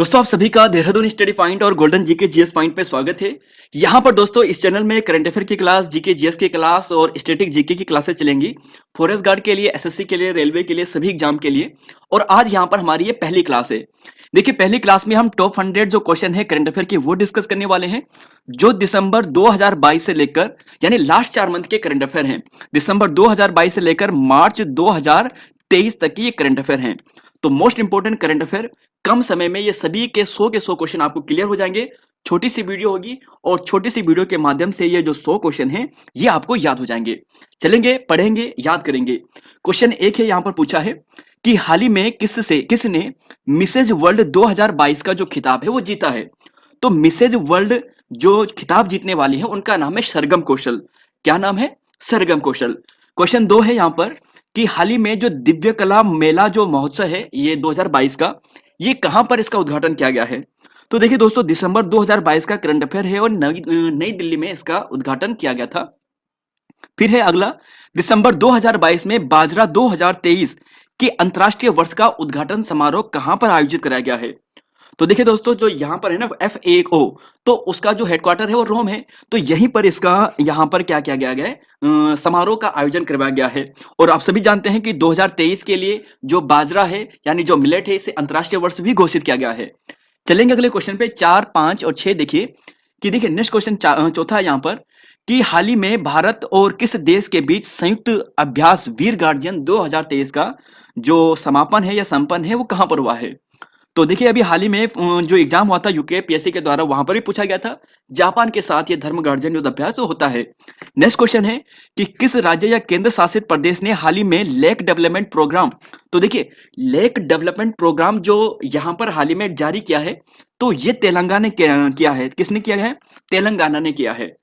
दोस्तों आप सभी का देहरादून स्टडी पॉइंट और गोल्डन जीके जीएस पॉइंट पे स्वागत है। यहाँ पर दोस्तों इस चैनल में करंट अफेयर की क्लास, जीके जीएस की क्लास और स्टैटिक जीके की क्लासेस चलेंगी। फॉरेस्ट गार्ड के लिए, एसएससी के लिए, रेलवे के लिए, सभी एग्जाम के लिए। और आज यहाँ पर हमारी ये पहली क्लास है। देखिए पहली क्लास में हम टॉप 100 जो क्वेश्चन है करंट अफेयर के वो डिस्कस करने वाले हैं, जो दिसंबर 2022 से लेकर यानी लास्ट 4 मंथ के करंट अफेयर हैं। दिसंबर 2022 से लेकर मार्च 2023 तक की ये करंट अफेयर हैं। तो मोस्ट इंपोर्टेंट करंट अफेयर, कम समय में ये सभी के 100 के 100 क्वेश्चन आपको क्लियर हो जाएंगे। छोटी सी वीडियो होगी और छोटी सी वीडियो के माध्यम से ये जो 100 क्वेश्चन हैं ये आपको याद हो जाएंगे। चलेंगे, पढ़ेंगे, याद करेंगे। क्वेश्चन एक है, यहाँ पर पूछा है कि हाल ही में किसने मिसेज वर्ल्ड 2022 का जो खिताब है वो जीता है। तो मिसेज वर्ल्ड जो खिताब जीतने वाली है उनका नाम है सरगम कौशल। क्या नाम है? सरगम कौशल। क्वेश्चन 2 है यहाँ पर कि हाल ही में जो दिव्य कला मेला जो महोत्सव है ये 2022 का, ये कहां पर इसका उद्घाटन किया गया है। तो देखिए दोस्तों, दिसंबर 2022 का करंट अफेयर है और नई दिल्ली में इसका उद्घाटन किया गया था। फिर है अगला, दिसंबर 2022 में बाजरा 2023 के अंतरराष्ट्रीय वर्ष का उद्घाटन समारोह कहां पर आयोजित कराया गया है। तो देखिए दोस्तों, जो यहाँ पर है ना FAO, तो उसका जो हेडक्वार्टर है वो रोम है। तो यहीं पर इसका यहाँ पर क्या किया गया है, समारोह का आयोजन करवाया गया है। और आप सभी जानते हैं कि 2023 के लिए जो बाजरा है यानी जो मिलेट है इसे अंतरराष्ट्रीय वर्ष भी घोषित किया गया है। चलेंगे अगले क्वेश्चन पे 4, 5 और 6। देखिए कि देखिए नेक्स्ट क्वेश्चन चौथा है यहाँ पर कि हाल ही में भारत और किस देश के बीच संयुक्त अभ्यास वीर गार्जियन 2023 का जो समापन है या संपन्न है वो कहां पर हुआ है। तो देखिए अभी हाल ही में जो एग्जाम हुआ था यूके पीएससी के द्वारा, वहां पर भी पूछा गया था। जापान के साथ ये धर्म गार्जियन युद्ध अभ्यास होता है। नेक्स्ट क्वेश्चन है कि किस राज्य या केंद्र शासित प्रदेश ने हाल ही में लेक डेवलपमेंट प्रोग्राम, तो देखिए लेक डेवलपमेंट प्रोग्राम जो यहां पर हाल ही में जारी किया है, तो ये तेलंगाना ने किया है। किसने किया है? तेलंगाना ने किया है।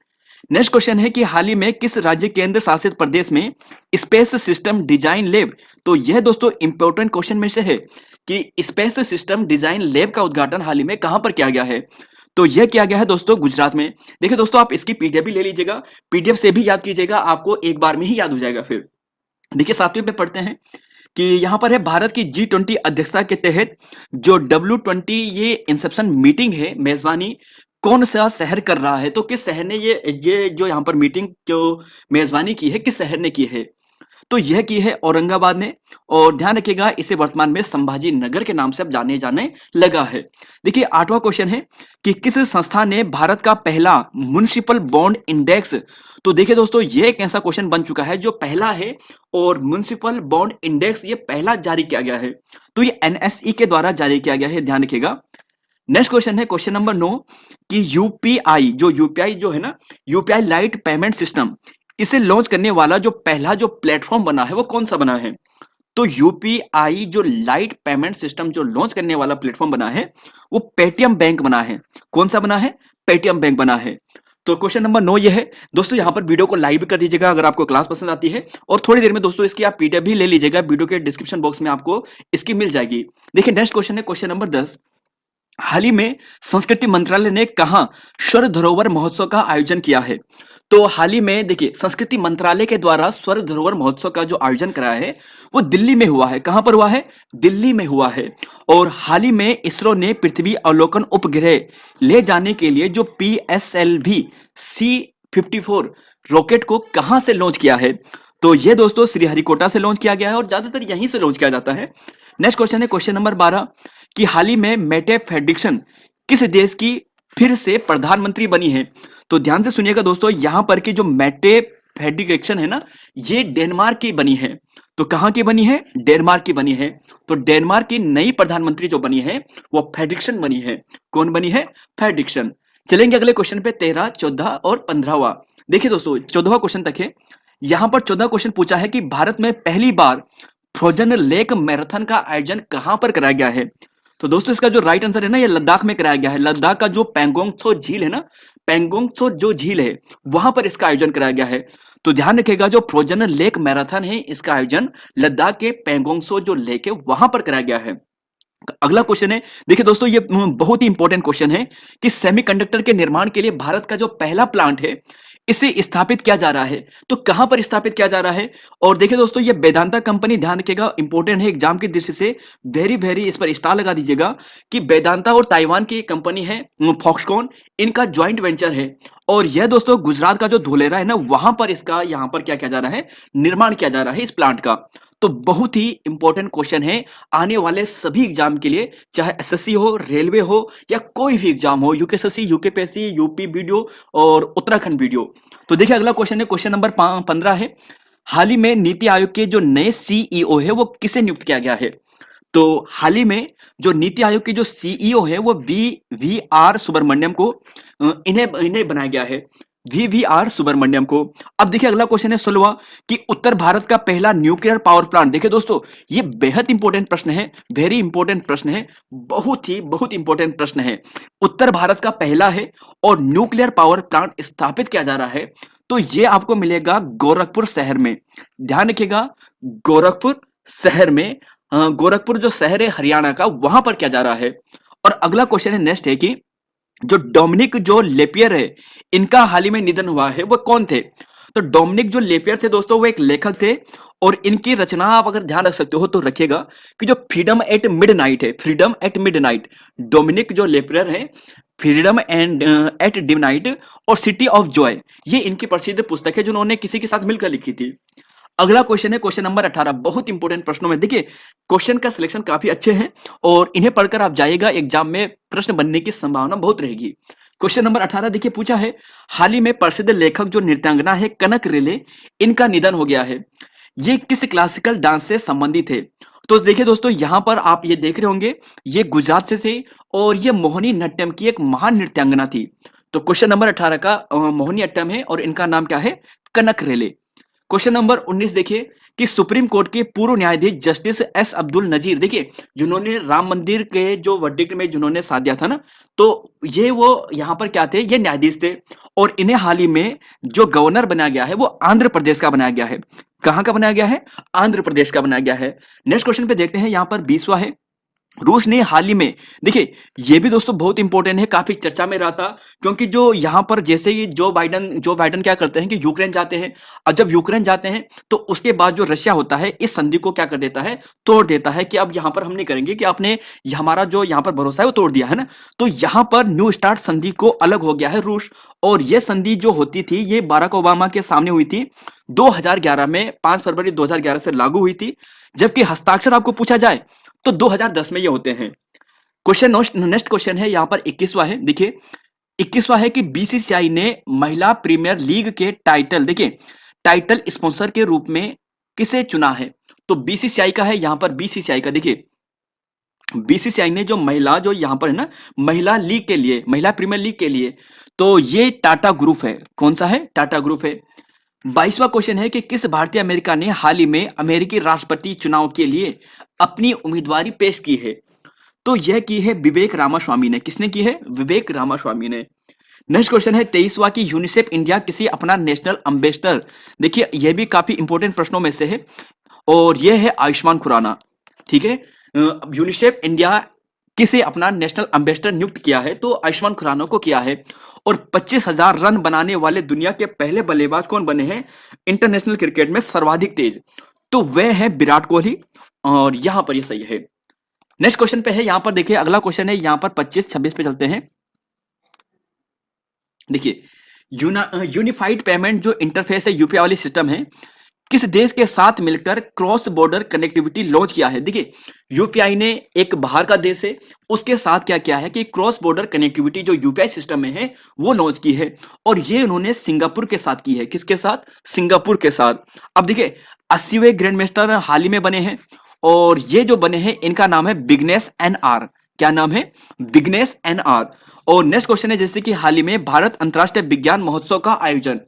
नेक्स्ट क्वेश्चन है कि हाल ही में किस राज्य केंद्र शासित प्रदेश में स्पेस सिस्टम डिजाइन लैब, तो यह दोस्तों इंपॉर्टेंट क्वेश्चन में से है कि स्पेस सिस्टम डिजाइन लैब का उद्घाटन हाल ही में कहां पर किया गया है। तो यह किया गया है दोस्तों गुजरात में। देखिए दोस्तों, आप इसकी पीडीएफ भी ले लीजिएगा, पीडीएफ से भी याद कीजिएगा, आपको एक बार में ही याद हो जाएगा। फिर देखिए 7वें पे पढ़ते हैं कि यहाँ पर है भारत की G20 अध्यक्षता के तहत जो W20 ये इंसेप्शन मीटिंग है, मेजबानी कौन सा शहर कर रहा है। तो किस शहर ने ये जो यहाँ पर मीटिंग जो मेजबानी की है, किस शहर ने की है। तो यह की है औरंगाबाद ने। और ध्यान रखिएगा इसे वर्तमान में संभाजी नगर के नाम से अब जाने लगा है। देखिए 8वां क्वेश्चन है कि किस संस्था ने भारत का पहला म्युनिसिपल बॉन्ड इंडेक्स, तो देखिए दोस्तों ये एक ऐसा क्वेश्चन बन चुका है जो पहला है और म्युनिसिपल बॉन्ड इंडेक्स ये पहला जारी किया गया है। तो ये NSE के द्वारा जारी किया गया है, ध्यान रखिएगा। नेक्स्ट क्वेश्चन है क्वेश्चन नंबर 9 कि यूपीआई जो है ना, यूपीआई लाइट पेमेंट सिस्टम, इसे लॉन्च करने वाला जो पहला जो प्लेटफॉर्म बना है वो कौन सा बना है। तो यूपीआई जो लाइट पेमेंट सिस्टम जो लॉन्च करने वाला प्लेटफॉर्म बना है वो पेटीएम बैंक बना है। कौन सा बना है? पेटीएम बैंक बना है। तो क्वेश्चन नंबर 9 ये है दोस्तों। यहाँ पर वीडियो को लाइक भी कर दीजिएगा अगर आपको क्लास पसंद आती है, और थोड़ी देर में दोस्तों इसकी आप पीडीएफ भी ले लीजिएगा, वीडियो के डिस्क्रिप्शन बॉक्स में आपको इसकी मिल जाएगी। देखिए नेक्स्ट क्वेश्चन है क्वेश्चन नंबर 10। हाल ही में संस्कृति मंत्रालय ने कहा स्वर्ग धरोहर महोत्सव का आयोजन किया है। तो हाल ही में देखिए संस्कृति मंत्रालय के द्वारा स्वर्ग धरोहर महोत्सव का जो आयोजन कराया है वो दिल्ली में हुआ है। कहां पर हुआ है? दिल्ली में हुआ है। और हाल ही में इसरो ने पृथ्वी अवलोकन उपग्रह ले जाने के लिए जो PSLV C54 रॉकेट को कहां से लॉन्च किया है। तो ये दोस्तों श्रीहरिकोटा से लॉन्च किया गया है और ज्यादातर यहीं से लॉन्च किया जाता है। नेक्स्ट क्वेश्चन है क्वेश्चन नंबर 12 कि हाल ही में मेटे फेडरिक्सन किस देश की फिर से प्रधानमंत्री बनी है। तो ध्यान से सुनिएगा दोस्तों, यहां पर की जो मेटे फेडरिक्सन है ना, ये डेनमार्क की बनी है। तो कहां की बनी है? डेनमार्क की बनी है। तो डेनमार्क की नई प्रधानमंत्री जो बनी है वो फेडरिक्सन बनी है। कौन बनी है? फेडरिक्सन। चलेंगे अगले क्वेश्चन पे 13, 14 और 15वां। देखिए दोस्तों 14वां क्वेश्चन तक है। यहां पर 14 क्वेश्चन पूछा है कि भारत में पहली बार फ्रोजन लेक मैराथन का आयोजन कहां पर कराया गया है। तो दोस्तों इसका जो राइट आंसर है ना, ये लद्दाख में कराया गया है। लद्दाख का जो पेंगोंग त्सो झील है ना, पेंगोंग त्सो जो झील है वहां पर इसका आयोजन कराया गया है। तो ध्यान रखिएगा जो फ्रोजन लेक मैराथन है इसका आयोजन लद्दाख के पेंगोंग त्सो जो लेक है वहां पर कराया गया है। अगला क्वेश्चन है, देखिए दोस्तों ये बहुत ही इंपॉर्टेंट क्वेश्चन है कि सेमीकंडक्टर के निर्माण के लिए भारत का जो पहला प्लांट है इसे स्थापित किया जा रहा है। तो कहां पर स्थापित किया जा रहा है? और देखिए दोस्तों, ये वेदांता कंपनी, ध्यान रखिएगा, इंपॉर्टेंट है एग्जाम की दृष्टि से, वेरी वेरी इस पर स्टार लगा दीजिएगा कि वेदांता और ताइवान की कंपनी है फॉक्सकॉन, इनका ज्वाइंट वेंचर है। और यह दोस्तों गुजरात का जो धोलेरा है ना, वहां पर इसका यहां पर क्या किया जा रहा है, निर्माण किया जा रहा है इस प्लांट का। तो बहुत ही इंपॉर्टेंट क्वेश्चन है आने वाले सभी एग्जाम के लिए, चाहे एसएससी हो, रेलवे हो, या कोई भी एग्जाम हो, यूकेएसएससी, यूकेपीएससी, यूपी वीडियो और उत्तराखंड वीडियो। तो देखिए अगला क्वेश्चन है, क्वेश्चन नंबर 15 है, हाल ही में नीति आयोग के जो नए सीईओ है वो किसे नियुक्त किया गया है? तो हाल ही में जो नीति आयोग के जो सीईओ है वो वी आर सुब्रमण्यम को इन्हें बनाया गया है, वी आर सुब्रमण्यम को। अब देखिए अगला क्वेश्चन है 16वां, कि उत्तर भारत का पहला न्यूक्लियर पावर प्लांट। देखिए दोस्तों, ये बेहद इंपॉर्टेंट प्रश्न है, वेरी इंपॉर्टेंट प्रश्न है, बहुत इंपॉर्टेंट प्रश्न है। उत्तर भारत का पहला है और न्यूक्लियर पावर प्लांट स्थापित किया जा रहा है, तो ये आपको मिलेगा गोरखपुर शहर में। ध्यान रखिएगा, गोरखपुर शहर में, गोरखपुर जो शहर है हरियाणा का, वहां पर किया जा रहा है। और अगला क्वेश्चन है नेक्स्ट है कि जो डोमिनिक जो लेपियर है, इनका हाल ही में निधन हुआ है, वो कौन थे? तो डोमिनिक जो लेपियर थे दोस्तों, वो एक लेखक थे और इनकी रचना आप अगर ध्यान रख सकते हो तो रखिएगा कि जो फ्रीडम एट मिडनाइट है, फ्रीडम एट मिडनाइट, डोमिनिक जो लेपियर है, फ्रीडम एंड एट मिडनाइट और सिटी ऑफ जॉय, ये इनकी प्रसिद्ध पुस्तक है जो उन्होंने किसी के साथ मिलकर लिखी थी। अगला क्वेश्चन है क्वेश्चन नंबर 18, बहुत इंपॉर्टेंट प्रश्नों में। देखिए क्वेश्चन का सिलेक्शन काफी अच्छे हैं और इन्हें पढ़कर आप जाइएगा, एग्जाम में प्रश्न बनने की संभावना बहुत रहेगी। क्वेश्चन नंबर 18 देखिए पूछा है, हाल ही में प्रसिद्ध लेखक जो नृत्यांगना है कनक रेले, इनका निधन हो गया है, ये किस क्लासिकल डांस से संबंधित है? तो देखिए दोस्तों, यहां पर आप ये देख रहे होंगे, ये गुजरात से थे और ये मोहिनी नट्यम की एक महान नृत्यांगना थी। तो क्वेश्चन नंबर 18 का मोहिनी अट्टम है और इनका नाम क्या है, कनक रेले। क्वेश्चन नंबर 19 देखिए कि सुप्रीम कोर्ट के पूर्व न्यायाधीश जस्टिस एस अब्दुल नजीर, देखिए जिन्होंने राम मंदिर के जो वर्डिक्ट में जिन्होंने साथ दिया था ना, तो ये वो यहां पर क्या थे, ये न्यायाधीश थे और इन्हें हाल ही में जो गवर्नर बनाया गया है वो आंध्र प्रदेश का बनाया गया है। कहां का बनाया गया है? आंध्र प्रदेश का बनाया गया है। नेक्स्ट क्वेश्चन पे देखते हैं, यहां पर 20वां है, रूस ने हाल ही में, देखिए ये भी दोस्तों बहुत इंपॉर्टेंट है, काफी चर्चा में रहा था, क्योंकि जो यहां पर जैसे ही जो बाइडन क्या करते हैं कि यूक्रेन जाते हैं, और जब यूक्रेन जाते हैं तो उसके बाद जो रशिया होता है इस संधि को क्या कर देता है, तोड़ देता है कि अब यहां पर हम नहीं करेंगे, कि आपने हमारा जो यहां पर भरोसा है वो तोड़ दिया है ना। तो यहां पर न्यू स्टार्ट संधि को अलग हो गया है रूस, और यह संधि जो होती थी ये बाराक ओबामा के सामने हुई थी 2011 में, 5 फरवरी 2011 से लागू हुई थी, जबकि हस्ताक्षर आपको पूछा जाए तो 2010 में ये होते हैं। क्वेश्चन नेक्स्ट क्वेश्चन है यहां पर 21वां है, देखिए 21वां है कि बीसीसीआई ने महिला प्रीमियर लीग के टाइटल, देखिए टाइटल स्पॉन्सर के रूप में किसे चुना है? तो बीसीसीआई का है यहां पर, बीसीसीआई का, देखिए बीसीसीआई ने जो महिला जो यहां पर है ना, महिला लीग के लिए, महिला प्रीमियर लीग के लिए, तो ये टाटा ग्रुप है। कौन सा है? टाटा ग्रुप है। 22वां क्वेश्चन है कि किस भारतीय अमेरिका ने हाल ही में अमेरिकी राष्ट्रपति चुनाव के लिए अपनी उम्मीदवारी पेश की है? तो यह की है विवेक रामास्वामी ने। किसने की है? विवेक रामास्वामी ने। नेक्स्ट क्वेश्चन है 23वां की यूनिसेफ इंडिया किसी अपना नेशनल एम्बेसडर, देखिए यह भी काफी इंपॉर्टेंट प्रश्नों में से है और यह है आयुष्मान खुराना। ठीक है, यूनिसेफ इंडिया किसे अपना नेशनल एम्बेसडर नियुक्त किया है? तो आयुष्मान खुराना को किया है। और 25,000 रन बनाने वाले दुनिया के पहले बल्लेबाज कौन बने हैं इंटरनेशनल क्रिकेट में सर्वाधिक तेज? तो वह है विराट कोहली, और यहां पर ये सही है। नेक्स्ट क्वेश्चन पे है, यहां पर देखिए अगला क्वेश्चन है, यहां पर 25-26 पे चलते हैं। देखिए यूनिफाइड पेमेंट जो इंटरफेस है, यूपीआई वाली सिस्टम है, किस देश के साथ मिलकर क्रॉस बॉर्डर कनेक्टिविटी लॉन्च किया है? देखिए यूपीआई ने एक बाहर का देश है, उसके साथ क्या किया है कि क्रॉस बॉर्डर कनेक्टिविटी जो यूपीआई सिस्टम में है वो लॉन्च की है, और ये उन्होंने सिंगापुर के साथ की है। किसके साथ? सिंगापुर के साथ। अब देखिए 80वें ग्रैंड मास्टर हाल ही में बने हैं, और ये जो बने हैं इनका नाम है विघ्नेश एन.आर। क्या नाम है? विघ्नेश एन.आर। और नेक्स्ट क्वेश्चन है, जैसे कि हाल ही में भारत अंतर्राष्ट्रीय विज्ञान महोत्सव का आयोजन,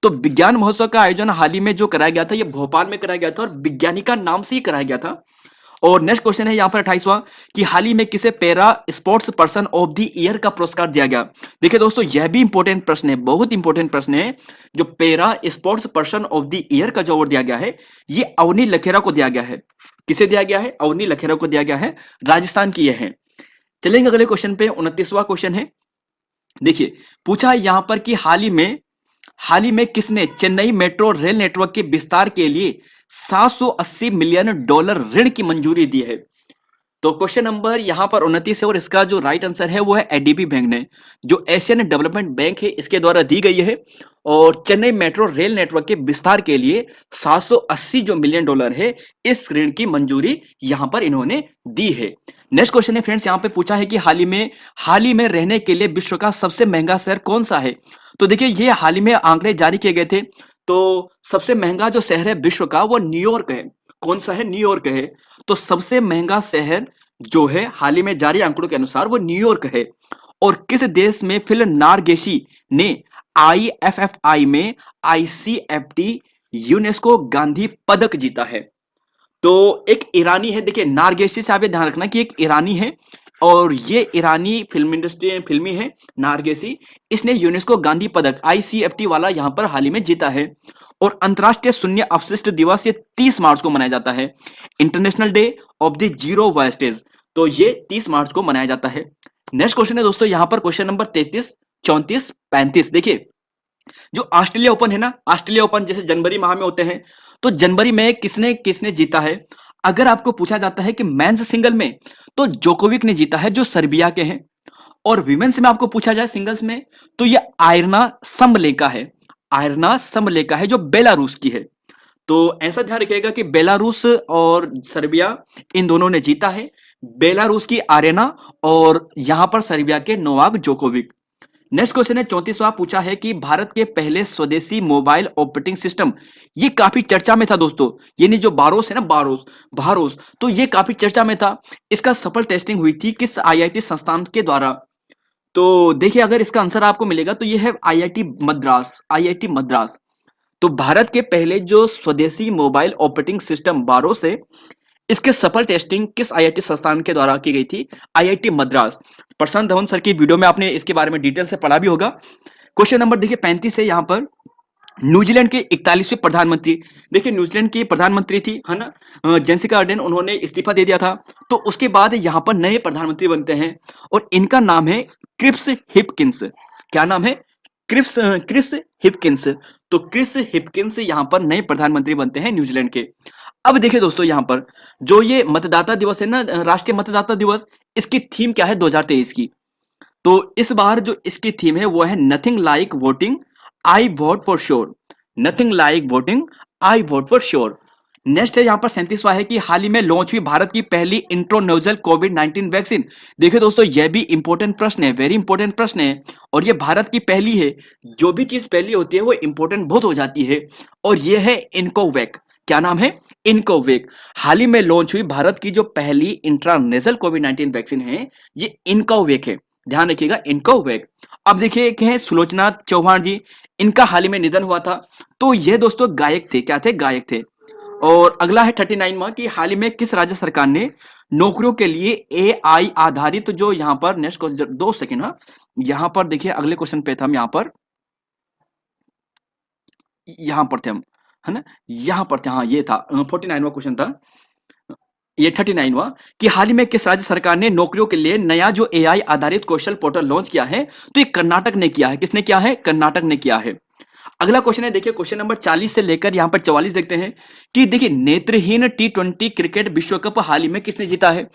तो विज्ञान महोत्सव का आयोजन हाल ही में जो कराया गया था ये भोपाल में कराया गया था और विज्ञानिका नाम से ही कराया गया था। और नेक्स्ट क्वेश्चन है यहाँ पर 28वां कि हाल ही में किसे para sports person of the year का पुरस्कार दिया गया? देखिए दोस्तों यह भी इंपॉर्टेंट प्रश्न है, बहुत इंपॉर्टेंट प्रश्न है। जो para sports person of the year का जो अवार्ड दिया गया है ये अवनी लखेरा को दिया गया है। किसे दिया गया है? अवनी लखेरा को दिया गया है, राजस्थान की यह है। चलेंगे अगले क्वेश्चन पे, 29वां क्वेश्चन है। देखिए पूछा है यहां पर कि हाल ही में हाल ही में किसने चेन्नई मेट्रो रेल नेटवर्क के विस्तार के लिए 780 मिलियन डॉलर ऋण की मंजूरी दी है? तो क्वेश्चन नंबर यहां पर 29 है और इसका जो राइट आंसर है वो है एडीबी बैंक ने, जो एशियन डेवलपमेंट बैंक है इसके द्वारा दी गई है। और चेन्नई मेट्रो रेल नेटवर्क के विस्तार के लिए 780 जो मिलियन डॉलर है इस ऋण की मंजूरी यहां पर इन्होंने दी है। नेक्स्ट क्वेश्चन है फ्रेंड्स, यहां पे पूछा है कि हाल ही में रहने के लिए विश्व का सबसे महंगा शहर कौन सा है? तो देखिए ये हाल ही में आंकड़े जारी किए गए थे, तो सबसे महंगा जो शहर है विश्व का वो न्यूयॉर्क है। कौन सा है? न्यूयॉर्क है। तो सबसे महंगा शहर जो है हाल ही में जारी आंकड़ों के अनुसार वो न्यूयॉर्क है। और किस देश में फिल नारगेशी ने आईएफएफआई में आईसीएफटी यूनेस्को गांधी पदक जीता है? तो एक ईरानी है, देखिए नारगेशी से आप ये ध्यान रखना कि एक ईरानी है और ये ईरानी फिल्म इंडस्ट्री फिल्मी है नारगेसी। इसने यूनेस्को गांधी पदक आईसीएफटी वाला यहां पर हाल ही में जीता है। और अंतर्राष्ट्रीय शून्य अपशिष्ट दिवस ये 30 मार्च को मनाया जाता है। International day of the zero wastage, तो ये 30 मार्च को मनाया जाता है। नेक्स्ट क्वेश्चन है दोस्तों यहां पर क्वेश्चन नंबर 33, 34, 35। देखिए जो ऑस्ट्रेलिया ओपन है ना, ऑस्ट्रेलिया ओपन जैसे जनवरी माह में होते हैं, तो जनवरी में किसने किसने जीता है? अगर आपको पूछा जाता है कि मेंस सिंगल में, तो जोकोविक ने जीता है जो सर्बिया के हैं। और विमेंस में आपको पूछा जाए सिंगल्स में, तो ये आयरना समलेका है। आयरना समलेका है जो बेलारूस की है। तो ऐसा ध्यान रखिएगा कि बेलारूस और सर्बिया इन दोनों ने जीता है। बेलारूस की आरेना और यहां पर सर्बिया के नोवाक जोकोविक। नेक्स्ट क्वेश्चन है 34वां, पूछा है कि भारत के पहले स्वदेशी मोबाइल ऑपरेटिंग सिस्टम, ये काफी चर्चा में था दोस्तों। ये नहीं जो बारोस है ना, बारोस, तो ये काफी चर्चा में था। इसका सफल टेस्टिंग हुई थी किस आईआईटी संस्थान के द्वारा? तो देखिए अगर इसका आंसर आपको मिलेगा तो ये है आईआईटी मद्रास, आईआईटी मद्रास। तो भारत के पहले जो स्वदेशी मोबाइल ऑपरेटिंग सिस्टम बारोस है, इसके सफल टेस्टिंग किस आईआईटी संस्थान के द्वारा की गई थी? आईआईटी मद्रास। प्रशांत धवन सर की वीडियो में आपने इसके बारे में डिटेल से पढ़ा भी होगा। क्वेश्चन नंबर देखिए 35 है यहां पर, न्यूजीलैंड के 41वें प्रधानमंत्री, देखिए न्यूजीलैंड की प्रधानमंत्री थी है ना जेसिका अर्डेन, उन्होंने इस्तीफा दे दिया था। तो उसके बाद यहां पर नए प्रधानमंत्री बनते हैं और इनका नाम है क्रिस हिपकिंस। क्या नाम है? Chris Hipkins. तो क्रिस हिपकिंस यहां पर नए प्रधानमंत्री बनते हैं न्यूजीलैंड के। अब देखिए दोस्तों यहां पर जो ये मतदाता दिवस है ना, राष्ट्रीय मतदाता दिवस, इसकी थीम क्या है 2023 की? तो इस बार जो इसकी थीम है वो है nothing like voting, I vote for sure. Nothing like voting, I vote for sure. Next है यहां पर 37वां है कि हाल ही में लॉन्च हुई भारत की पहली इंट्रोनोजल कोविड-19 वैक्सीन। देखिए दोस्तों यह भी इंपॉर्टेंट प्रश्न है, वेरी इंपॉर्टेंट प्रश्न है और ये भारत की पहली है। जो भी चीज पहली होती है वो इंपॉर्टेंट बहुत हो जाती है। और ये है इनकोवैक। क्या नाम है? इनकोवैक। हाल ही में लॉन्च हुई भारत की जो पहली इंट्रानेजल कोविड-19 वैक्सीन है ये इनकोवैक है। ध्यान रखिएगा इनकोवैक। अब देखिए एक है सुलोचना चौहान जी, इनका हाल ही में निधन हुआ था। तो ये दोस्तों गायक थे, क्या थे? गायक थे। और अगला है 39वां कि हाल ही में किस राज्य सरकार ने नौकरियों के लिए एआई आधारित जो यहां पर नेक्स्ट 2 सेकेंड, हाँ यहां पर देखिए अगले क्वेश्चन पे थे हम, यहां पर थे हम, है ना, यहां पर थे, हाँ ये था 49वां क्वेश्चन था, ये 39वां कि हाल ही में किस राज्य सरकार ने नौकरियों के लिए नया जो एआई आधारित कौशल पोर्टल लॉन्च किया है? तो ये कर्नाटक ने किया है। किसने किया है? कर्नाटक ने किया है। अगला क्वेश्चन है देखिए क्वेश्चन नंबर 40 से लेकर यहां पर 44 देखते हैं कि देखिए नेत्रहीन टी20 क्रिकेट विश्व कप हाल ही में किसने जीता है?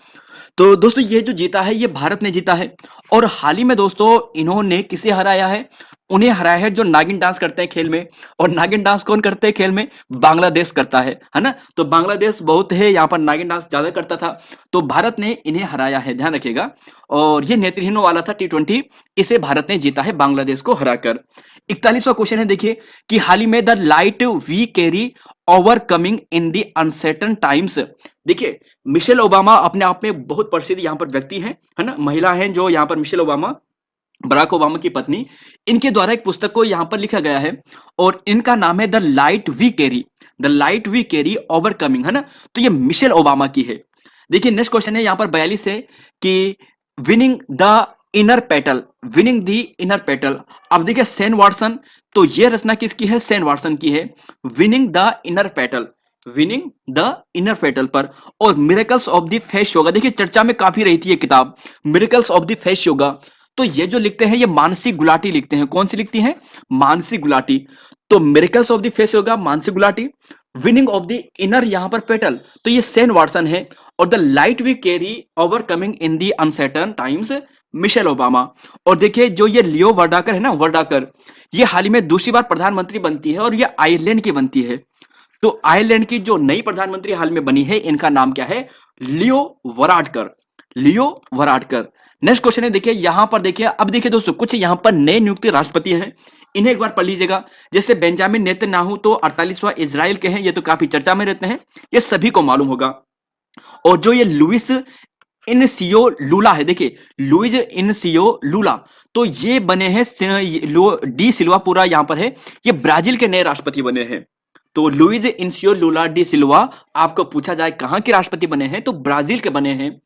तो दोस्तों ये जो जीता है ये भारत ने जीता है। और हाल ही में दोस्तों इन्होंने किसे हराया है? उन्हें हराया है जो नागिन डांस करते हैं खेल में। और नागिन डांस कौन करते हैं खेल में? बांग्लादेश करता है ना। तो बांग्लादेश बहुत है यहाँ पर नागिन डांस ज्यादा करता था, तो भारत ने इन्हें हराया है, ध्यान रखिएगा। और ये नेत्रहीनों वाला था टी20, इसे भारत ने जीता है बांग्लादेश को हराकर। 41वां क्वेश्चन है देखिए कि हाल ही में the light we carry overcoming in the uncertain times. देखिए मिशेल ओबामा अपने आप में बहुत प्रसिद्ध यहाँ पर व्यक्ति हैं, है ना, महिला हैं जो यहाँ पर मिशेल ओबामा, बराक ओबामा की पत्नी, इनके द्वारा एक पुस्तक को यहाँ पर लिखा गया है और इनका नाम है the light we carry, the light we carry overcoming, है ना। तो ये मिशेल ओबामा की है। देखिए नेक्स्ट क्वेश्चन है यहाँ पर 42 है कि winning the inner petal, winning the inner petal. अब देखिए सेन वाटसन, तो ये रचना किसकी है? सेन वाटसन की है, winning the inner petal, winning the inner petal पर। और miracles of the face yoga, देखिए चर्चा में काफी रही थी ये किताब, miracles of the face yoga. तो ये जो लिखते हैं ये मानसी गुलाटी लिखते हैं। कौन सी लिखती हैं? मानसी गुलाटी। तो मिरेकल्स ऑफ द फेस होगा Mansi Gulati. Winning of the inner यहां पर पेटल, तो ये सेन वाटसन है। और the light we carry overcoming in the uncertain times, Michelle Obama. और देखिए जो ये लियो वर्डाकर है ना, वर्डाकर, ये हाल ही में दूसरी बार प्रधानमंत्री बनती है और ये आयरलैंड की बनती है। तो आयरलैंड की जो नई प्रधानमंत्री हाल में बनी है, इनका नाम क्या है? लियो वराडकर। लियो वराडकर। नेक्स्ट क्वेश्चन है, देखिए यहां पर देखिए, अब देखिए दोस्तों कुछ यहां पर नए नियुक्त राष्ट्रपति हैं, इन्हें एक बार पढ़ लीजिएगा। जैसे बेंजामिन नेतन्याहू तो 48वां इजराइल के हैं, ये तो काफी चर्चा में रहते हैं, ये सभी को मालूम होगा। और जो ये लुइस इनसियो लूला है, देखिए लुइज इनसियो लूला, तो ये बने हैं डी सिल्वा पूरा यहां पर है, ये ब्राजील के नए राष्ट्रपति बने हैं। तो लुइज इनसियो लूला डी सिल्वा, आपको पूछा जाए कहां के राष्ट्रपति बने हैं, तो ब्राजील के बने हैं।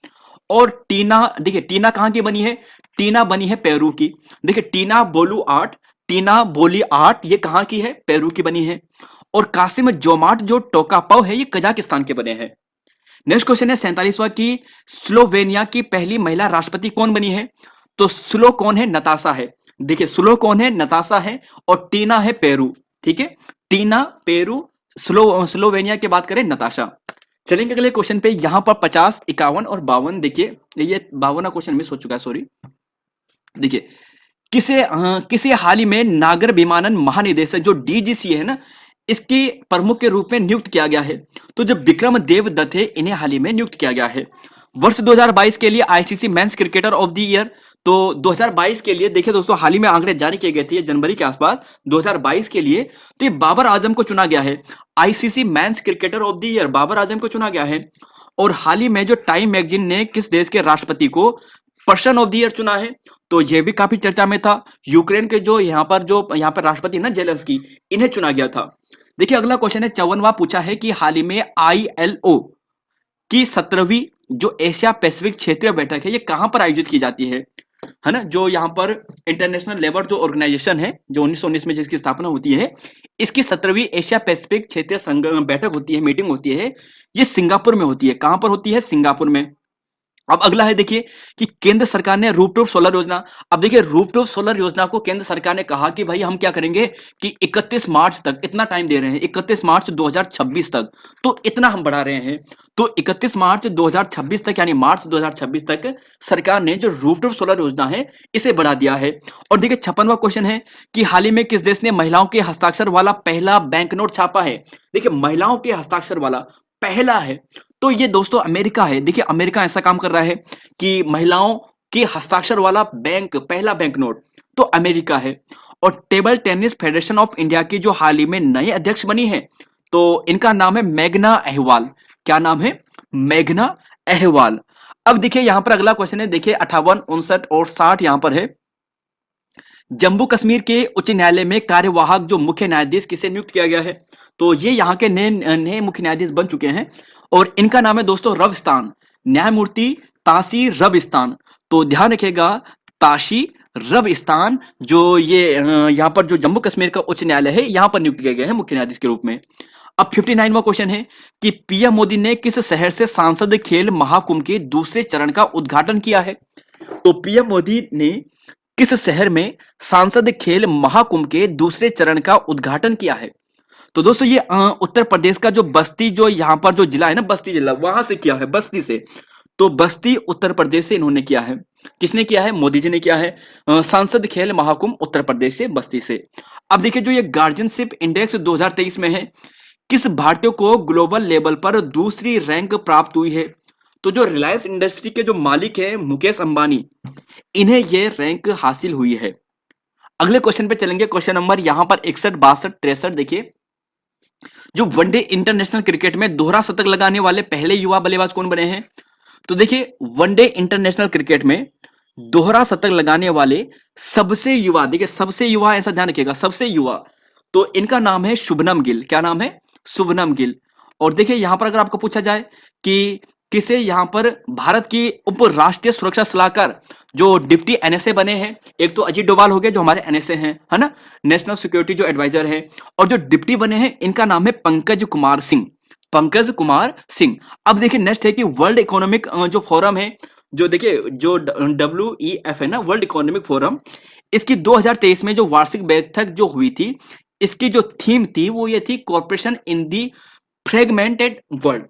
और टीना, देखिए टीना कहां की बनी है? टीना बनी है पेरू की। देखिए टीना बोलू आर्ट, टीना बोली आर्ट, ये कहां की है? पेरू की बनी है। और कासिम जोमाट जो टोकापाव है, ये कजाकिस्तान के बने हैं। नेक्स्ट क्वेश्चन है 47वां की स्लोवेनिया की पहली महिला राष्ट्रपति कौन बनी है? तो स्लो कौन है? नताशा है। देखिए स्लो कौन है? नताशा है। और टीना है पेरू। ठीक है, टीना पेरू, स्लोवेनिया की बात करें नताशा। चलेंगे अगले क्वेश्चन पे। यहां पर 50, 51 और 52, देखिए ये 52वां क्वेश्चन मिस हो चुका है, सॉरी। देखिए किसे हाल ही में नागर विमानन महानिदेशक जो डीजीसी है ना, इसके प्रमुख के रूप में नियुक्त किया गया है? तो जो विक्रम देवदत्त है, इन्हें हाल ही में नियुक्त किया गया है। वर्ष 2022 के लिए ICC men's cricketer of the year, तो 2022 के लिए देखिए दोस्तों हाल ही में आंकड़े जारी किए गए थे जनवरी के आसपास 2022 के लिए, तो ये बाबर आजम को चुना गया है। ICC men's cricketer of the year Babar Azam को चुना गया है। और हाल ही में जो टाइम मैगजीन ने किस देश के राष्ट्रपति को पर्सन ऑफ द ईयर चुना है, तो यह भी काफी चर्चा में था। यूक्रेन के जो यहाँ पर राष्ट्रपति ना जेलेंस्की, इन्हें चुना गया था। देखिए अगला क्वेश्चन है 54वां, पूछा है कि हाल ही में आईएलओ की 17वीं जो एशिया पैसिफिक क्षेत्रीय बैठक है, ये कहां पर आयोजित की जाती है ना? जो यहाँ पर इंटरनेशनल लेबर जो ऑर्गेनाइजेशन है, जो 1919 में जिसकी स्थापना होती है, इसकी 17वीं एशिया पैसिफिक क्षेत्रीय बैठक होती है, मीटिंग होती है, ये सिंगापुर में होती है। कहां पर होती है? सिंगापुर में। अब अगला है देखिए कि केंद्र सरकार ने रूफटॉप सोलर योजना, अब देखिए रूफटॉप सोलर योजना को केंद्र सरकार ने कहा कि भाई हम क्या करेंगे कि 31 मार्च तक, इतना टाइम दे रहे हैं, 31 मार्च 2026 तक, तो इतना हम बढ़ा रहे हैं। तो 31 मार्च 2026 तक, यानी मार्च 2026 तक सरकार ने जो रूफटॉप सोलर योजना है, इसे बढ़ा दिया है। और देखिए 56वां क्वेश्चन है कि हाल ही में किस देश ने महिलाओं के हस्ताक्षर वाला पहला बैंक नोट छापा है? देखिए महिलाओं के हस्ताक्षर वाला पहला है, तो ये दोस्तों अमेरिका है। देखिए अमेरिका ऐसा काम कर रहा है कि महिलाओं के हस्ताक्षर वाला पहला बैंक नोट, तो अमेरिका है। और table tennis federation of India की जो हाल ही में नई अध्यक्ष बनी है, तो इनका नाम है मेघना अहवाल। क्या नाम है? मेघना अहवाल। अब देखिए यहां पर अगला क्वेश्चन है, देखिए 58, 59 और 60 यहां पर है। जम्मू कश्मीर के उच्च न्यायालय में कार्यवाहक जो मुख्य न्यायाधीश किसे नियुक्त किया गया है? तो ये यहाँ के नए मुख्य न्यायाधीश बन चुके हैं और इनका नाम है दोस्तों रविस्तान, न्यायमूर्ति ताशी रविस्तान। तो ध्यान रखिएगा, ताशी रविस्तान, जो ये यहाँ पर जो जम्मू कश्मीर का उच्च न्यायालय है, यहाँ पर नियुक्त किए गए हैं मुख्य न्यायाधीश के रूप में। अब 59वां क्वेश्चन है कि पीएम मोदी ने किस शहर से सांसद खेल महाकुंभ के दूसरे चरण का उद्घाटन किया है? तो पीएम मोदी ने किस शहर में सांसद खेल महाकुंभ के दूसरे चरण का उद्घाटन किया है? तो दोस्तों ये उत्तर प्रदेश का जो बस्ती, जो यहाँ पर जो जिला है ना, बस्ती जिला, वहां से किया है, बस्ती से। तो बस्ती उत्तर प्रदेश से इन्होंने किया है। किसने किया है? मोदी जी ने किया है। सांसद खेल महाकुंभ उत्तर प्रदेश से, बस्ती से। अब देखिए जो ये गार्जियनशिप इंडेक्स 2023 में है, किस भारतीय को ग्लोबल लेवल पर दूसरी रैंक प्राप्त हुई है? तो जो रिलायंस इंडस्ट्री के जो मालिक हैं मुकेश अंबानी, इन्हें यह रैंक हासिल हुई है। अगले क्वेश्चन पे चलेंगे, क्वेश्चन नंबर यहां पर 61, 62, 63। देखिए जो वनडे इंटरनेशनल क्रिकेट में दोहरा शतक लगाने वाले पहले युवा बल्लेबाज कौन बने हैं? तो देखिए वनडे इंटरनेशनल क्रिकेट में दोहरा शतक लगाने वाले सबसे युवा, देखिए सबसे युवा, ऐसा ध्यान रखिएगा, सबसे युवा, तो इनका नाम है शुभनम गिल। क्या नाम है? शुभनम गिल। और देखिए यहां पर अगर आपको पूछा जाए कि किसे यहां पर भारत की उप राष्ट्रीय सुरक्षा सलाहकार जो डिप्टी एनएसए बने हैं, एक तो अजीत डोभाल हो गए जो हमारे एनएसए हैं, है ना, नेशनल सिक्योरिटी जो एडवाइजर है, और जो डिप्टी बने हैं इनका नाम है पंकज कुमार सिंह। पंकज कुमार सिंह। अब देखिए नेक्स्ट है कि वर्ल्ड इकोनॉमिक जो फोरम है, जो देखिए जो WEF है ना, वर्ल्ड इकोनॉमिक फोरम, इसकी 2023 में जो वार्षिक बैठक जो हुई थी, इसकी जो थीम थी वो ये थी कॉर्पोरेशन इन दी फ्रेगमेंटेड वर्ल्ड।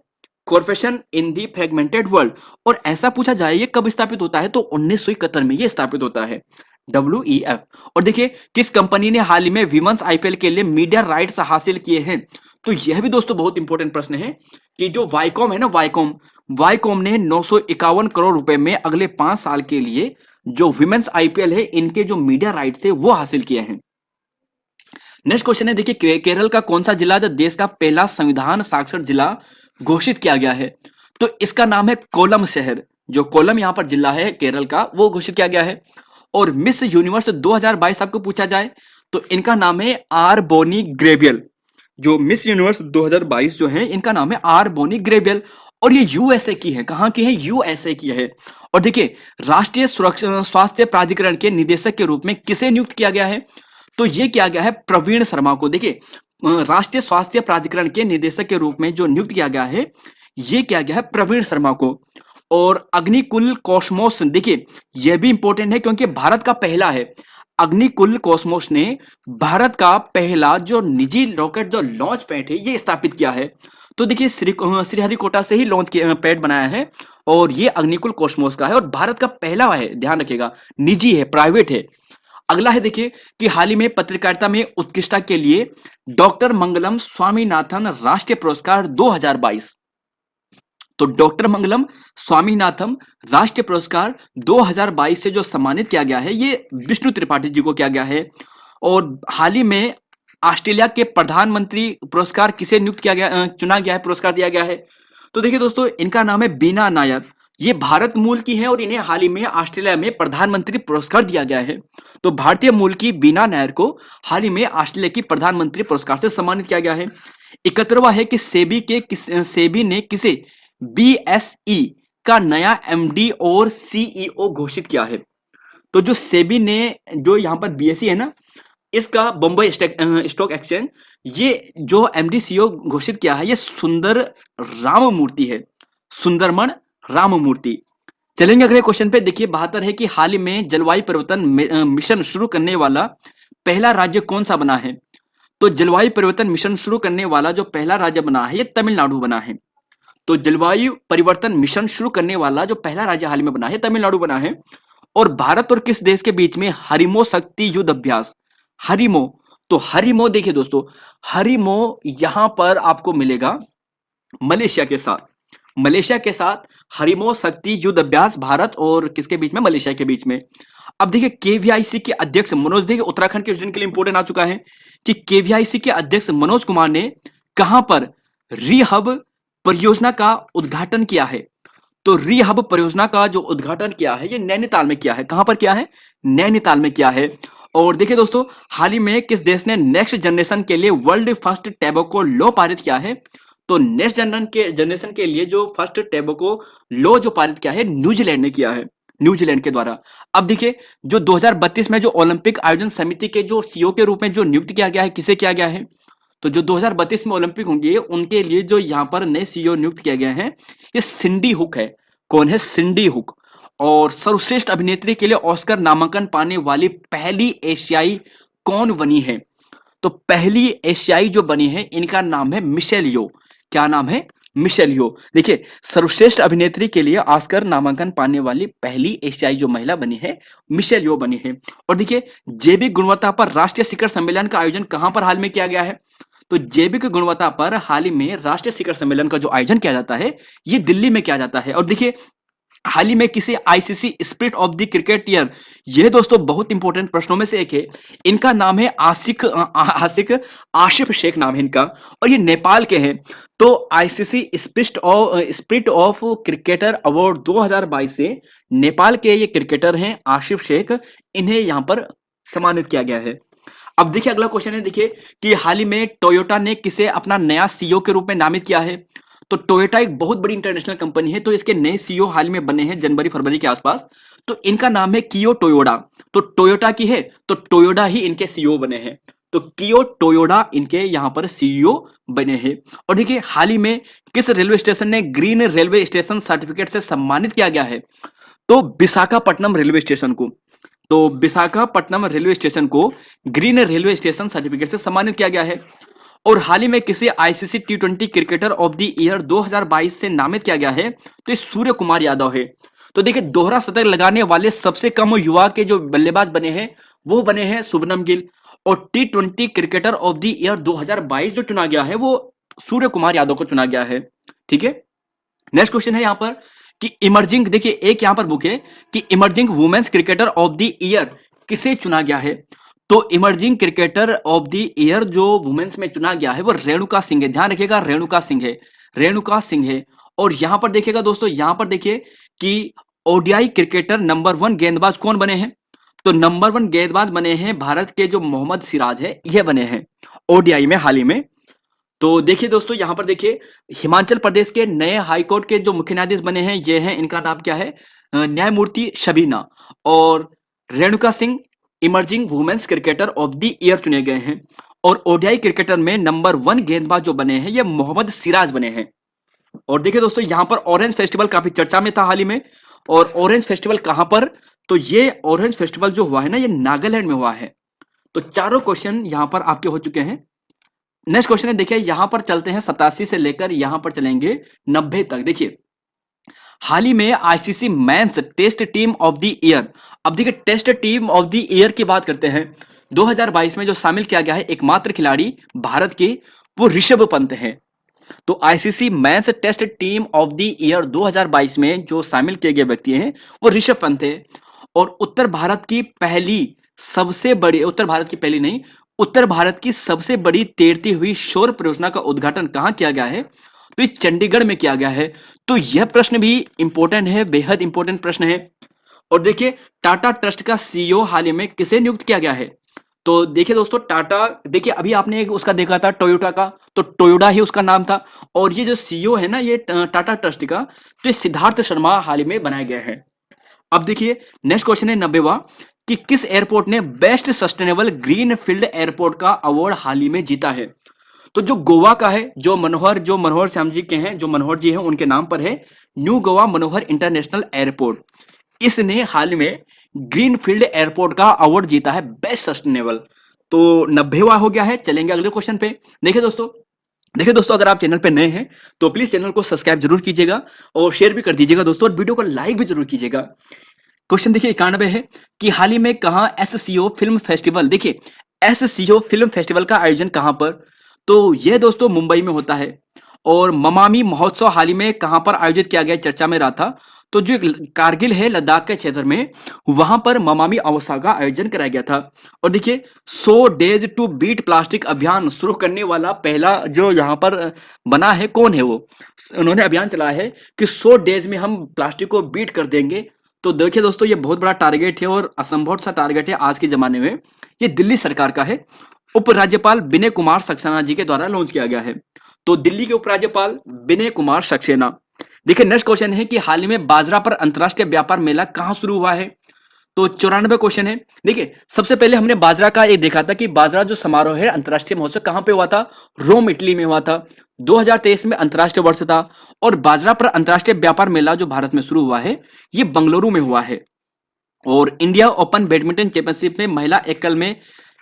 कॉर्पोरेशन इन दी फ्रेगमेंटेड वर्ल्ड। और ऐसा पूछा जाए ये कब स्थापित होता है, तो 1971 में ये स्थापित होता है WEF। और देखिए किस कंपनी ने हाल ही में विमेंस IPL के लिए मीडिया राइट्स हासिल किए हैं, तो यह भी दोस्तों बहुत इंपॉर्टेंट प्रश्न है कि जो वाईकॉम है ना, वाईकॉम ने 951 करोड़ रुपए में अगले 5 साल के लिए जो विमेंस IPL है इनके जो मीडिया राइट्स है वो हासिल किए हैं। नेक्स्ट क्वेश्चन है, देखिए केरल का कौन सा जिला जो देश का पहला संविधान साक्षर जिला घोषित किया गया है, तो इसका नाम है कोलम शहर। जो कोलम यहां पर जिला है केरल का वो घोषित किया गया है। और मिस यूनिवर्स 2022 आपको पूछा जाए तो इनका नाम है आर बोनी ग्रेबियल। जो मिस यूनिवर्स 2022 जो है इनका नाम है आर बोनी ग्रेबियल। और ये यूएसए की है, कहां की है, यूएसए की है। और देखिए राष्ट्रीय सुरक्षा स्वास्थ्य प्राधिकरण के निदेशक के रूप में किसे नियुक्त किया गया है, तो ये किया गया है प्रवीण शर्मा को। देखिए राष्ट्रीय स्वास्थ्य प्राधिकरण के निदेशक के रूप में जो नियुक्त किया गया है ये किया गया है प्रवीण शर्मा को। और अग्निकुल कॉस्मोस, देखिए यह भी इंपॉर्टेंट है क्योंकि भारत का पहला है। अग्निकुल कॉस्मोस ने भारत का पहला जो निजी रॉकेट जो लॉन्च पैड है ये स्थापित किया है। तो देखिए श्रीहरिकोटा से ही लॉन्च पैड बनाया है और ये अग्निकुल कॉस्मोस का है और भारत का पहला है, ध्यान रखिएगा, निजी है, प्राइवेट है। अगला है देखिए कि हाल ही में पत्रकारिता में उत्कृष्टता के लिए डॉक्टर मंगलम स्वामीनाथन राष्ट्रीय पुरस्कार 2022, तो डॉक्टर मंगलम स्वामीनाथन राष्ट्रीय पुरस्कार 2022 से जो सम्मानित किया गया है ये विष्णु त्रिपाठी जी को किया गया है। और हाल ही में ऑस्ट्रेलिया के प्रधानमंत्री पुरस्कार किसे नियुक्त किया गया, चुना गया है, पुरस्कार दिया गया है, तो देखिए दोस्तों इनका नाम है बीना नायर। ये भारत मूल की है और इन्हें हाल ही में ऑस्ट्रेलिया में प्रधानमंत्री पुरस्कार दिया गया है। तो भारतीय मूल की बीना नायर को हाल ही में ऑस्ट्रेलिया की प्रधानमंत्री पुरस्कार से सम्मानित किया गया है। 71वां है कि सेबी ने किसे BSE का नया MD और CEO घोषित किया है। तो जो सेबी ने जो यहाँ पर BSE है ना, इसका बम्बई स्टॉक एक्सचेंज, ये जो MD CEO घोषित किया है ये सुंदर राममूर्ति है, सुंदरमन राममूर्ति। चलेंगे अगले क्वेश्चन पे। देखिए 72 है कि हाल ही में जलवायु परिवर्तन मिशन शुरू करने वाला पहला राज्य कौन सा बना है, तो जलवायु परिवर्तन मिशन शुरू करने वाला जो पहला राज्य बना है ये तमिलनाडु बना है। तो जलवायु परिवर्तन मिशन शुरू करने वाला जो पहला राज्य हाल में बना है तमिलनाडु बना है। और भारत और किस देश के बीच में हरिमो शक्ति युद्ध अभ्यास, हरिमो, तो हरिमो देखिए दोस्तों, हरिमो यहां पर आपको मिलेगा मलेशिया के साथ, मलेशिया के साथ हरिमो शक्ति युद्ध अभ्यास भारत और किसके बीच में, मलेशिया के बीच में। अब देखिए केवीआईसी के अध्यक्ष मनोज, देखिए उत्तराखंड के स्टूडेंट के लिए इंपोर्टेंट आ चुका है कि केवीआईसी के अध्यक्ष मनोज कुमार ने कहां पर रीहब परियोजना का उद्घाटन किया है, तो रीहब परियोजना का जो उद्घाटन किया है ये नैनीताल में किया है। कहां पर किया है, नैनीताल में किया है। और देखिए दोस्तों हाल ही में किस देश ने नेक्स्ट जनरेशन के लिए वर्ल्ड फर्स्ट टैबेको लॉ पारित किया है, तो नेक्स्ट जनरेशन के लिए जो फर्स्ट टैबेको लॉ जो पारित किया है न्यूजीलैंड ने किया है, न्यूजीलैंड के द्वारा। अब देखिए जो 2032 में जो ओलंपिक आयोजन समिति के जो CEO के रूप में जो नियुक्त किया गया है, किसे किया गया है, तो जो 2032 में ओलंपिक होंगे उनके लिए जो यहाँ पर नए CEO नियुक्त किए गए हैं ये सिंडी हुक है। कौन है, सिंडी हुक। और सर्वश्रेष्ठ अभिनेत्री के लिए ऑस्कर नामांकन पाने वाली पहली एशियाई कौन बनी है, तो पहली एशियाई जो बनी है इनका नाम है मिशेल यो। क्या नाम है, मिशेल यो। देखिए सर्वश्रेष्ठ अभिनेत्री के लिए ऑस्कर नामांकन पाने वाली पहली एशियाई जो महिला बनी है मिशेल यो बनी है। और देखिए जैविक गुणवत्ता पर राष्ट्रीय शिखर सम्मेलन का आयोजन कहां पर हाल में किया गया है, तो जैविक गुणवत्ता पर हाल ही में राष्ट्रीय शिखर सम्मेलन का जो आयोजन किया जाता है ये दिल्ली में किया जाता है। और देखिए हाल ही में किसी ICC spirit of the cricket year, यह दोस्तों बहुत इंपॉर्टेंट प्रश्नों में से एक है। इनका नाम है आसिफ शेख नाम है इनका और ये नेपाल के हैं। तो ICC spirit of cricketer award 2022 से नेपाल के ये क्रिकेटर हैं आसिफ शेख, इन्हें यहां पर सम्मानित किया गया है। अब देखिए अगला क्वेश्चन है, देखिए कि हाल ही में टोयोटा ने किसे अपना नया CEO के रूप में नामित किया है, तो टोयोटा एक बहुत बड़ी इंटरनेशनल कंपनी है, तो इसके नए CEO हाल में बने हैं जनवरी फरवरी के आसपास, तो इनका नाम है कियो टोयोडा। तो टोयोटा की है तो टोयोडा ही इनके CEO बने हैं, तो कियो टोयोडा इनके यहां पर CEO बने हैं। और देखिए हाल ही में किस रेलवे स्टेशन ने ग्रीन रेलवे स्टेशन सर्टिफिकेट से सम्मानित किया गया है, तो विशाखापट्टनम रेलवे स्टेशन को, तो विशाखापट्टनम रेलवे स्टेशन को ग्रीन रेलवे स्टेशन सर्टिफिकेट से सम्मानित किया गया है। और हाल ही में किसी ICC T20 cricketer of the year 2022 से नामित किया गया है, तो ये सूर्य कुमार यादव है। तो देखिए, दोहरा शतक लगाने वाले सबसे कम युवा के जो बल्लेबाज बने हैं वो बने हैं शुभमन गिल, और टी20 क्रिकेटर ऑफ द ईयर 2022 जो चुना गया है वो सूर्य कुमार यादव को चुना गया है। ठीक है, नेक्स्ट क्वेश्चन है यहाँ पर कि इमर्जिंग, देखिए एक यहाँ पर बुक है कि emerging women's cricketer of the year किसे चुना गया है। तो emerging cricketer of the year जो वुमेन्स में चुना गया है वो रेणुका सिंह है। ध्यान रखिएगा, रेणुका सिंह है, रेणुका सिंह है। और यहां पर देखिएगा दोस्तों, यहां पर देखिए कि ओडीआई क्रिकेटर नंबर 1 गेंदबाज कौन बने हैं। तो नंबर 1 गेंदबाज बने हैं भारत के जो मोहम्मद सिराज है, ये बने हैं ओडीआई में हाल ही में। तो देखिए दोस्तों, यहां पर देखिए हिमाचल प्रदेश के नए हाईकोर्ट के जो मुख्य न्यायाधीश बने हैं ये हैं, इनका नाम क्या है, न्यायमूर्ति शबीना। और Renuka Singh emerging women's cricketer of the year चुने गए हैं। और ओडीआई क्रिकेटर में नंबर 1 गेंदबाज जो बने हैं ये मोहम्मद सिराज बने हैं। और देखिए दोस्तों, यहां पर ऑरेंज फेस्टिवल काफी चर्चा में था हाल ही में। और ऑरेंज फेस्टिवल कहां पर, तो ये ऑरेंज फेस्टिवल जो हुआ है ना, ये नागालैंड में हुआ है। तो चारों क्वेश्चन यहां पर आपके हो चुके हैं। नेक्स्ट क्वेश्चन है, देखिए यहां पर चलते हैं 87 से लेकर यहां पर चलेंगे 90 तक। देखिए हाल ही में ICC men's test team of the year, अब देखिए test team of the year की बात करते हैं, 2022 में जो शामिल किया गया है एकमात्र खिलाड़ी भारत के वो ऋषभ पंत है। तो ICC men's test team of the year 2022 में जो शामिल किए गए व्यक्ति हैं वो ऋषभ पंत है। और उत्तर भारत की पहली नहीं, उत्तर भारत की सबसे बड़ी तैरती हुई सौर परियोजना का उद्घाटन कहां किया गया है, तो ये चंडीगढ़ में किया गया है। तो यह प्रश्न भी इंपॉर्टेंट है, बेहद इंपॉर्टेंट प्रश्न है। और देखिए टाटा ट्रस्ट का सीईओ हाल ही में किसे नियुक्त किया गया है। तो देखिए दोस्तों, टाटा, देखिए अभी आपने एक उसका देखा था टोयोटा का, तो टोयोटा ही उसका नाम था। और ये जो सीईओ है ना ये टाटा ट्रस्ट का, तो ये सिद्धार्थ शर्मा हाल ही में बनाया गया है। अब देखिए नेक्स्ट क्वेश्चन है 90वां कि किस एयरपोर्ट ने best sustainable green field airport का अवार्ड हाल ही में जीता है। तो जो गोवा का है, जो मनोहर श्याम जी के हैं, जो मनोहर जी हैं उनके नाम पर है न्यू गोवा मनोहर इंटरनेशनल एयरपोर्ट। इसने हाल में ग्रीन फील्ड एयरपोर्ट का अवार्ड जीता है बेस्ट सस्टेनेबल। तो 90वां हो गया है। चलेंगे अगले क्वेश्चन पे। देखिए दोस्तों, अगर आप चैनल पे नए हैं तो प्लीज चैनल को सब्सक्राइब जरूर कीजिएगा और शेयर भी कर दीजिएगा दोस्तों, और वीडियो को लाइक भी जरूर कीजिएगा। क्वेश्चन देखिए 91 है कि हाल ही में कहां एससीओ फिल्म फेस्टिवल, देखिए एससीओ फिल्म फेस्टिवल का आयोजन कहां पर, तो यह दोस्तों मुंबई में होता है। और ममामी महोत्सव हाल ही में कहां पर आयोजित किया गया, चर्चा में रहा था। तो जो कारगिल है लद्दाख के क्षेत्र में, वहां पर ममामी महोत्सव का आयोजन कराया गया था। और देखिए 100 डेज टू बीट प्लास्टिक अभियान शुरू करने वाला पहला जो यहाँ पर बना है, कौन है वो, उन्होंने अभियान चलाया है कि 100 डेज में हम प्लास्टिक को बीट कर देंगे। तो देखिए दोस्तों, ये बहुत बड़ा टारगेट है और असंभव सा टारगेट है आज के जमाने में। ये दिल्ली सरकार का है, उपराज्यपाल विनय कुमार सक्सेना जी के द्वारा लॉन्च किया गया है। तो दिल्ली के उपराज्यपाल विनय कुमार सक्सेना। देखिए नेक्स्ट क्वेश्चन है कि हाल ही में बाजरा पर अंतरराष्ट्रीय व्यापार मेला कहां शुरू हुआ है। तो 94 क्वेश्चन है। देखिए सबसे पहले हमने बाजरा का ये देखा था कि बाजरा जो समारोह है अंतरराष्ट्रीय महोत्सव कहां पे हुआ था, रोम इटली में हुआ था। 2023 में अंतरराष्ट्रीय वर्ष था। और बाजरा पर अंतरराष्ट्रीय व्यापार मेला जो भारत में शुरू हुआ है ये बंगलुरु में हुआ है। और इंडिया ओपन बैडमिंटन चैंपियनशिप में महिला एकल में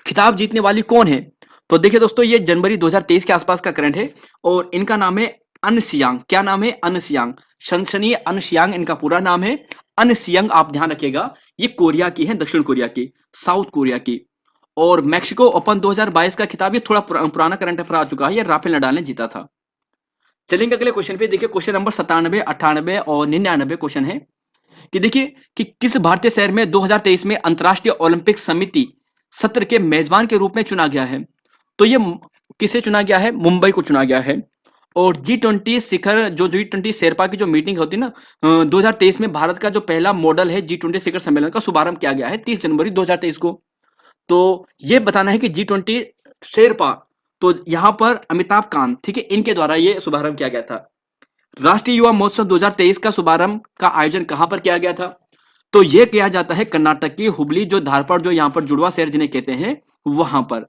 खिताब जीतने वाली कौन है। तो देखिए दोस्तों, ये जनवरी 2023 के आसपास का करंट है और इनका नाम है अनसियांग। क्या नाम है, अनसियांग, शनशनी अनसियांग इनका पूरा नाम है। अनसियांग आप ध्यान रखिएगा, ये कोरिया की है, दक्षिण कोरिया की, साउथ कोरिया की। और मैक्सिको ओपन 2022 का खिताब ये थोड़ा पुराना करंट अफेयर आ चुका है, ये राफेल नडाल ने जीता था। चलेंगे अगले क्वेश्चन पे। देखिए क्वेश्चन नंबर 97, 98 और 99 क्वेश्चन है कि देखिए कि किस भारतीय शहर में 2023 में अंतरराष्ट्रीय ओलंपिक समिति सत्र के मेजबान के रूप में चुना गया है। तो ये किसे चुना गया है, मुंबई को चुना गया है। और G20 शिखर, जो G20 शेरपा की जो मीटिंग होती है ना 2023 में, भारत का जो पहला मॉडल है G20 शिखर सम्मेलन का शुभारंभ किया गया है 30 जनवरी 2023 को। तो ये बताना है कि G20 शेरपा, तो यहां पर अमिताभ कांत, ठीक है, इनके द्वारा ये शुभारंभ किया गया था। राष्ट्रीय युवा महोत्सव 2023 का शुभारंभ का आयोजन कहां पर किया गया था, तो यह किया जाता है कर्नाटक की हुबली, जो धारपड़, जो यहाँ पर जुड़वा शहर जिन्हें कहते हैं, वहां पर।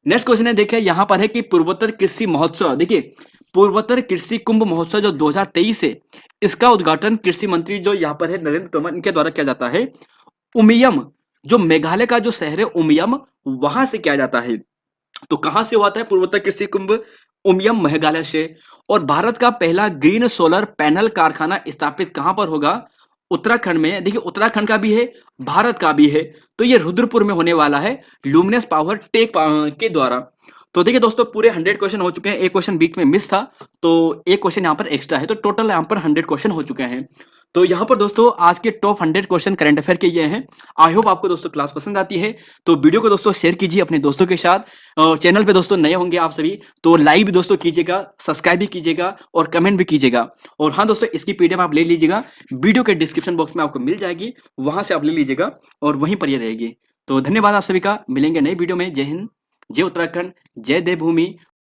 नेक्स्ट क्वेश्चन है, देखिए यहां पर है कि पूर्वोत्तर कृषि महोत्सव, देखिए पूर्वोत्तर कृषि कुंभ महोत्सव जो 2023 है, इसका उद्घाटन कृषि मंत्री जो यहाँ पर है नरेंद्र तोमर, इनके द्वारा किया जाता है। उमियम, जो मेघालय का जो शहर है उमियम, वहां से किया जाता है। तो कहां से हुआ था पूर्वोत्तर कृषि कुंभ? उमियम, मेघालय से। और भारत का पहला ग्रीन सोलर पैनल कारखाना स्थापित कहां पर होगा? उत्तराखंड में। देखिए उत्तराखंड का भी है, भारत का भी है, तो ये रुद्रपुर में होने वाला है, ल्यूमिनस पावर टेक के द्वारा। तो देखिए दोस्तों पूरे 100 क्वेश्चन हो चुके हैं, एक क्वेश्चन बीच में मिस था, तो एक क्वेश्चन यहाँ पर एक्स्ट्रा है, तो टोटल यहाँ पर 100 क्वेश्चन हो चुके हैं। तो यहाँ पर दोस्तों आज के टॉप 100 क्वेश्चन करंट अफेयर के ये हैं। आई होप आपको दोस्तों क्लास पसंद आती है, तो वीडियो को दोस्तों शेयर कीजिए अपने दोस्तों के साथ। चैनल पे दोस्तों नए होंगे आप सभी, तो लाइक भी दोस्तों कीजिएगा, सब्सक्राइब भी कीजिएगा और कमेंट भी कीजिएगा। और हाँ दोस्तों, इसकी पीडीएफ आप ले लीजिएगा, वीडियो के डिस्क्रिप्शन बॉक्स में आपको मिल जाएगी, वहां से आप ले लीजिएगा और वहीं पर ये रहेगी। तो धन्यवाद आप सभी का, मिलेंगे नई वीडियो में। जय हिंद, जय उत्तराखंड, जय देवभूमि।